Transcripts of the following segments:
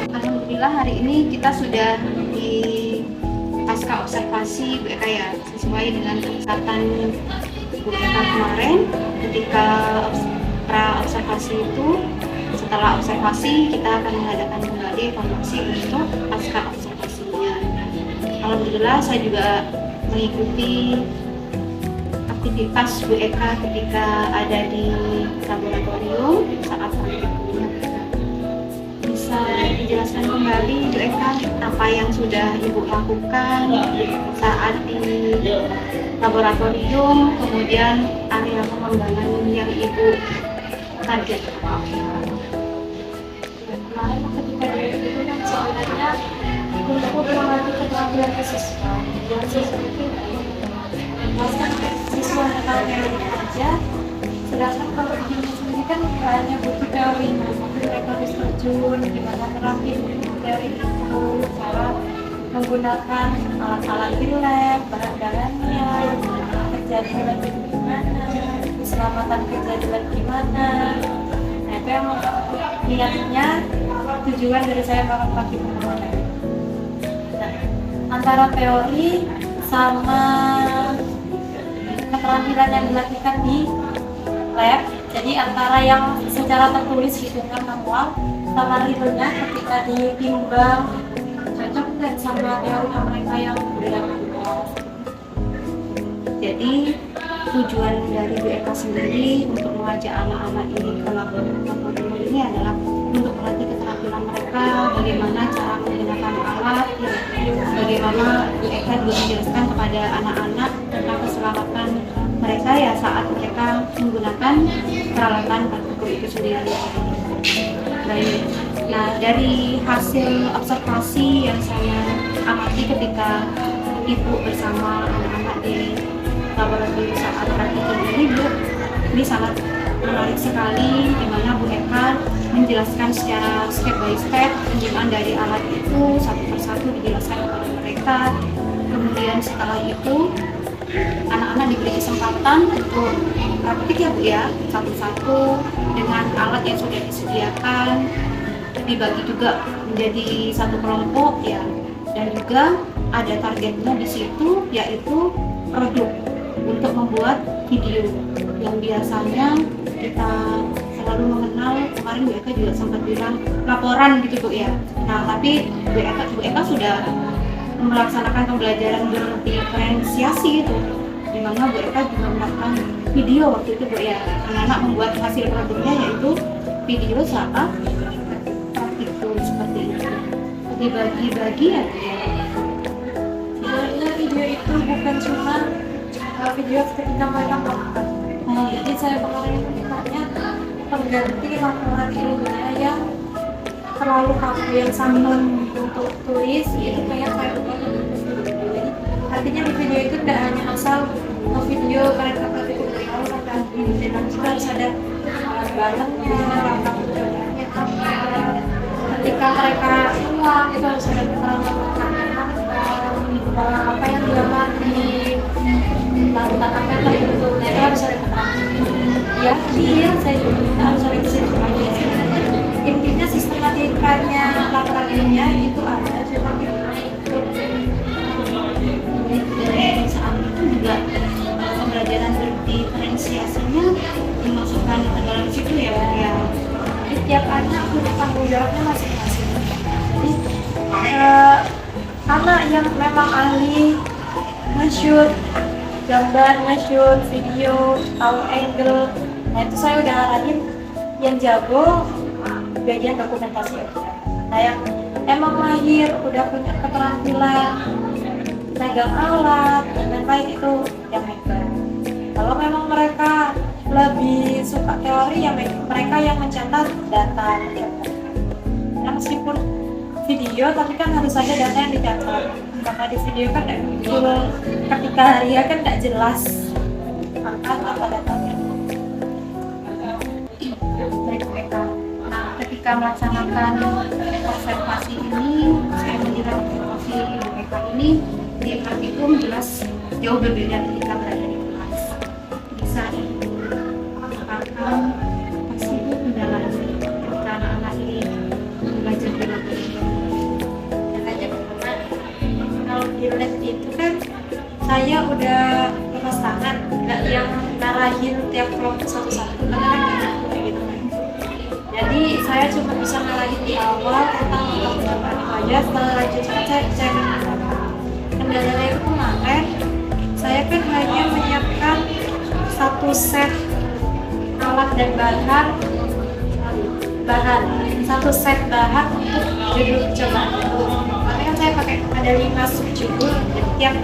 Alhamdulillah hari ini kita sudah di pasca observasi Bu Eka ya, sesuai dengan kesempatan Bu Eka kemarin ketika pra observasi itu. Setelah observasi kita akan mengadakan kembali evaluasi untuk pasca observasinya. Alhamdulillah saya juga mengikuti aktivitas Bu Eka ketika ada di laboratorium saat praktikumnya. Bisa dijelaskan kembali Bu Eka apa yang sudah Ibu lakukan saat di laboratorium, kemudian area pengembangan yang Ibu target. Kemarin ketika itu kan sebenarnya untuk melatih keterampilan siswa dan siswa itu bahkan siswa kalau yang aja, sedangkan kalau di sini kan hanya butuh teori, mereka harus terjun gimana terapin teori itu, cara menggunakan alat-alat di lab, bahan-bahannya, kerja di lab itu gimana, keselamatan kerja di lab gimana. Nah itu yang niatnya, tujuan dari saya melakukan praktikum kemarin. Nah, antara teori sama keterampilan yang dilakukan di lab, jadi antara yang secara tertulis hitungan manual sama realnya ketika ditimbang cocok nggak sama teori mereka yang udah bahas. Jadi tujuan dari Bu Eka sendiri untuk mengajak anak-anak ini ke laboratorium ini adalah untuk melatih keterampilan mereka, bagaimana cara menggunakan alat, bagaimana Bu Eka juga menjelaskan kepada anak-anak tentang keselamatan mereka ya saat mereka menggunakan peralatan praktikum itu sendiri. Baik. Nah, dari hasil observasi yang saya amati ketika Ibu bersama anak-anak di laboratorium saat praktikum ini, Bu, ini sangat menarik sekali di mana Bu Eka menjelaskan secara step by step penggunaan dari alat itu satu persatu dijelaskan kepada mereka. Kemudian setelah itu anak-anak diberi kesempatan untuk praktik ya Bu ya, satu-satu dengan alat yang sudah disediakan, dibagi juga menjadi satu kelompok ya, dan juga ada targetnya di situ yaitu produk untuk membuat video yang biasanya kita selalu mengenal, kemarin Bu Eka juga sempat bilang laporan gitu Bu ya. Nah tapi Bu Eka sudah melaksanakan pembelajaran berdiferensiasi itu, di mana Bu Eka juga melakukan video waktu itu Bu ya. Anak-anak membuat hasil produknya yaitu video saat praktikum seperti itu, dibagi-bagi ya Bu ya. Sebenarnya video itu bukan cuma video ketika mereka melakukan. Jadi saya kemarin mintanya pengganti laporan ilmunya yang terlalu kaku yang sambung untuk tulis itu kayak video. Jadi artinya di video itu tidak hanya asal video mereka praktikum dari awal sampai akhir, dan juga harus ada alat bahannya, langkah perjalanannya apa. Ketika mereka keluar itu harus ada keterangan apa yang diamati, lakukan apa yang terbentuk, itu harus ada keterangan. Ya, iya, saya juga harus ada kesimpulannya. Sebenarnya intinya sistematikanya laporan ilmiah itu ada, cuma dari saat itu juga pembelajaran berdiferensiasinya dimasukkan ke dalam situ ya Bu ya. di tiap anak punya tanggung jawabnya masing-masing. Jadi anak yang memang ahli nge-shoot gambar, nge-shoot video, tahu angle, nah itu saya udah arahin yang jago bagian dokumentasi aja. Nah yang emang mahir, udah punya keterampilan megang alat dan lain-lain itu yang megang. Kalau memang mereka lebih suka teori, yang mereka yang mencatat data. Nah meskipun video tapi kan harus ada data yang dicatat, karena di video kan tidak muncul ketika hari ya kan tidak jelas angka apa datanya. Baik Bu Eka. Nah ketika melaksanakan observasi ini, saya mengira observasi Bu Eka ini di praktikum jelas jauh berbeda ketika berada di kelas. Bisa dikatakan pasti itu kendalanya ketika anak-anak ini saya udah lepas tangan, nggak yang ngarahin tiap kelompok satu-satu, karena kan kayak gitu kan. Jadi saya cuma bisa ngarahin di awal tentang percobaan itu aja. Setelah lanjut saya kendalanya itu kemarin saya kan hanya menyiapkan satu set alat dan satu set bahan untuk judul percobaan itu. Karena kan saya pakai ada 5 subjudul, jadi tiap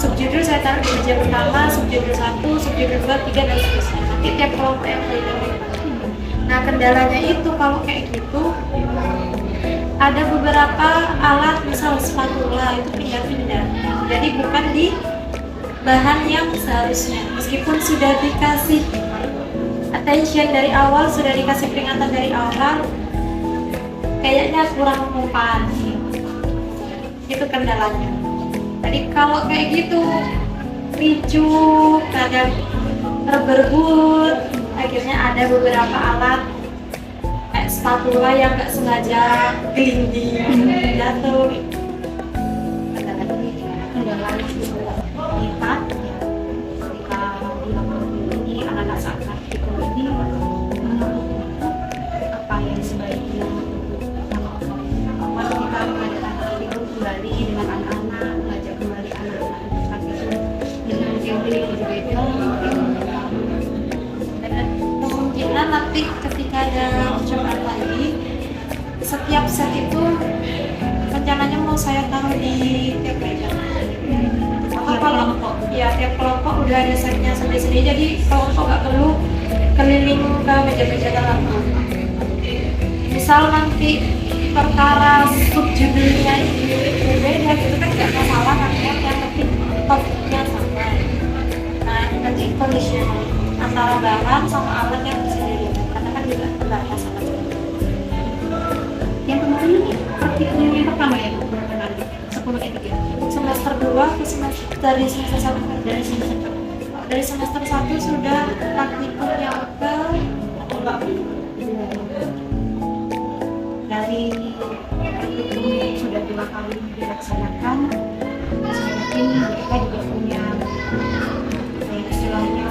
subjudul saya taruh di meja pertama, subjudul 1, subjudul 2, 3 dan seterusnya. Nanti tiap kelompok yang beda-beda. Nah kendalanya itu kalau kayak gitu ada beberapa alat misal spatula itu pindah-pindah, jadi bukan di bahan yang seharusnya. Meskipun sudah dikasih attention dari awal, sudah dikasih peringatan dari awal, kayaknya kurang mempan. Itu kendalanya. Jadi kalau kayak gitu ricuh, kadang berebut, akhirnya ada beberapa alat kayak spatula yang nggak sengaja gelinding, jatuh. Kendalanya juga lihat ya, ketika di laboratorium ini anak-anak saat praktikum ini apa yang sebaiknya ketika mengadakan praktikum kembali dengan anak-anak, mengajak kembali anak-anak praktikum dengan teori yang berbeda, Dan kemungkinan nanti ketika ada percobaan lagi, setiap set itu rencananya mau saya taruh di tiap meja. Atau kalau tiap kelompok udah ada setnya sendiri-sendiri, jadi kelompok nggak perlu keliling ke meja-meja tertentu. Misal nanti perkara subjudulnya itu berbeda gitu kan nggak masalah, kan yang penting topiknya sama. Nah nanti conditional antara bahan sama alat yang sendiri, karena kan juga berbahaya sama sekali. yang kemarin ini praktikum yang pertama ya berapa kali? 10 etik ya? Semester 2 ke semester dari semester 1 Dari semester dari semester 1 sudah praktikum yang ke dari praktikum yang sudah 2 kali dilaksanakan, saya yakin mereka juga punya istilahnya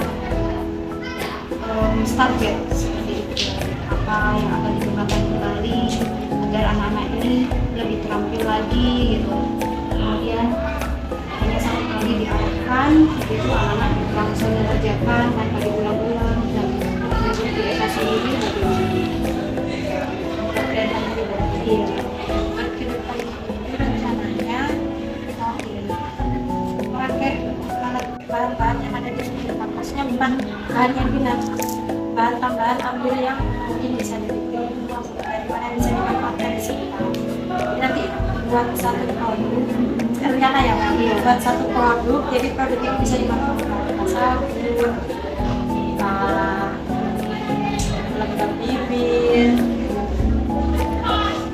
target seperti itu, apa yang akan dikembangkan kembali agar anak-anak ini lebih terampil lagi gitu. Kemudian hanya satu kali diarahkan, itu anak-anak langsung mengerjakan tanpa diulang-ulang, dan di EK sendiri dan iya, ke depan ini rencananya mau ini pakai bahan-bahan yang ada di sini, maksudnya bukan bahan yang bilang bahan tambahan, ambil yang mungkin bisa dibikin dari mana yang bisa dimanfaatkan di sini. Jadi nanti buat satu produk rencana ya Mbak, buat satu produk, jadi produk yang bisa dimanfaatkan misal lembab bibir.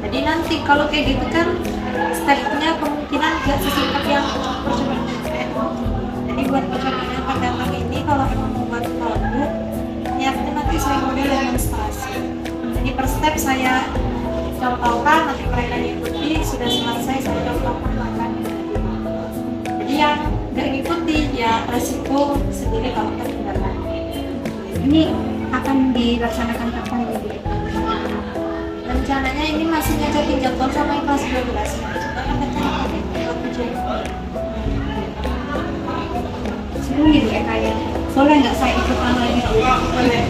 Jadi nanti kalau kayak gitu kan stepnya kemungkinan nggak sesingkat yang percobaan PTN. Jadi buat percobaan yang akan datang ini kalau emang membuat produk, niatnya nanti saya model demonstrasi. Jadi per step saya contohkan, nanti mereka ngikuti, sudah selesai saya contohkan akan. Jadi yang nggak ngikuti ya resiko sendiri kalau ketinggalan. ini akan dilaksanakan kapan Bu? Rencananya ini masih ngajakin jadwal sama yang kelas 12. Cuma kan rencananya buat ujian. Seru gitu ya kayak, boleh nggak saya ikutan lagi? Boleh.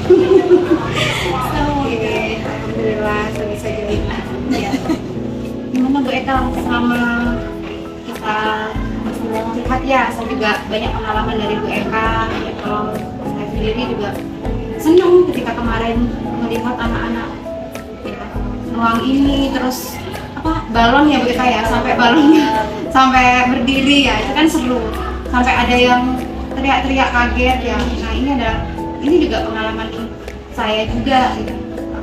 Oke, alhamdulillah saya bisa jadi. Ya. Gimana Bu Eka selama kita curhat ya, saya juga banyak pengalaman dari Bu Eka. Ya, kalau saya sendiri juga senang ketika kemarin melihat anak-anak ya, ruang ini terus apa balon ya Bu Eka ya, sampai balonnya sampai berdiri ya, itu kan seru. Sampai ada yang teriak-teriak kaget ya. Nah ini juga pengalaman saya juga gitu.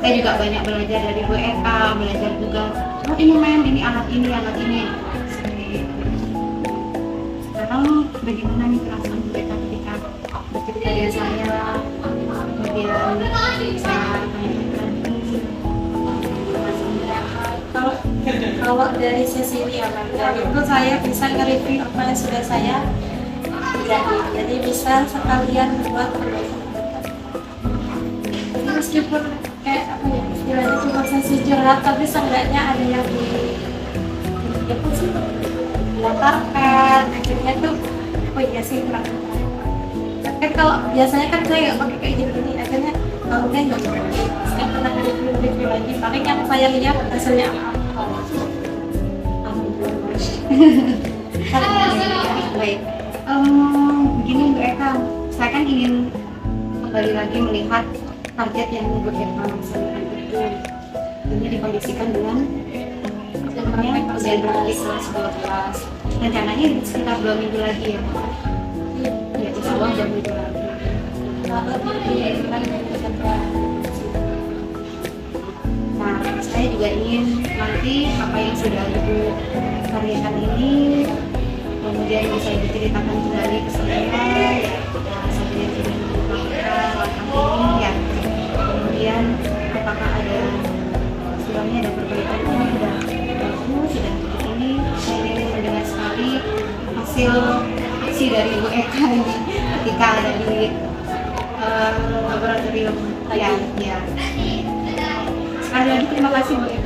Saya juga banyak belajar dari Bu Eka, belajar juga oh ini men, ini alat ini seperti itu. Sekarang bagaimana nih perasaan Bu Eka ketika bercerita dengan saya, kemudian bisa kalau dari sisi ini ya Mbak, dari itu saya bisa nge-review apa yang sudah saya jadi bisa sekalian buat meskipun kayak apa ya istilahnya cuma sesi curhat tapi seenggaknya ada yang di apa sih dilatarkan akhirnya tuh oh iya sih kurang kan kalau biasanya kan saya nggak pakai kayak gini akhirnya kalau udah nggak sekarang pernah review lagi paling yang saya lihat hasilnya apa Baik, begini Bu Eka, saya kan ingin kembali lagi melihat target yang Bu Eka laksanakan itu. Ini dikondisikan dengan sebenarnya ujian berakhir kelas 12. Rencananya sekitar 2 minggu lagi ya, ya insya Allah 2 minggu lagi. Nah, saya juga ingin nanti apa yang sudah Ibu karyakan ini kemudian bisa diceritakan kembali ke saya ya, sebenarnya sudah melakukan langkah ini ya, kemudian apakah ada istilahnya ada perbaikan ini sudah bagus sudah begini. Saya ingin mendengar sekali hasil aksi dari Bu Eka ini ketika ada di laboratorium ya. Sekali lagi terima kasih Bu Eka.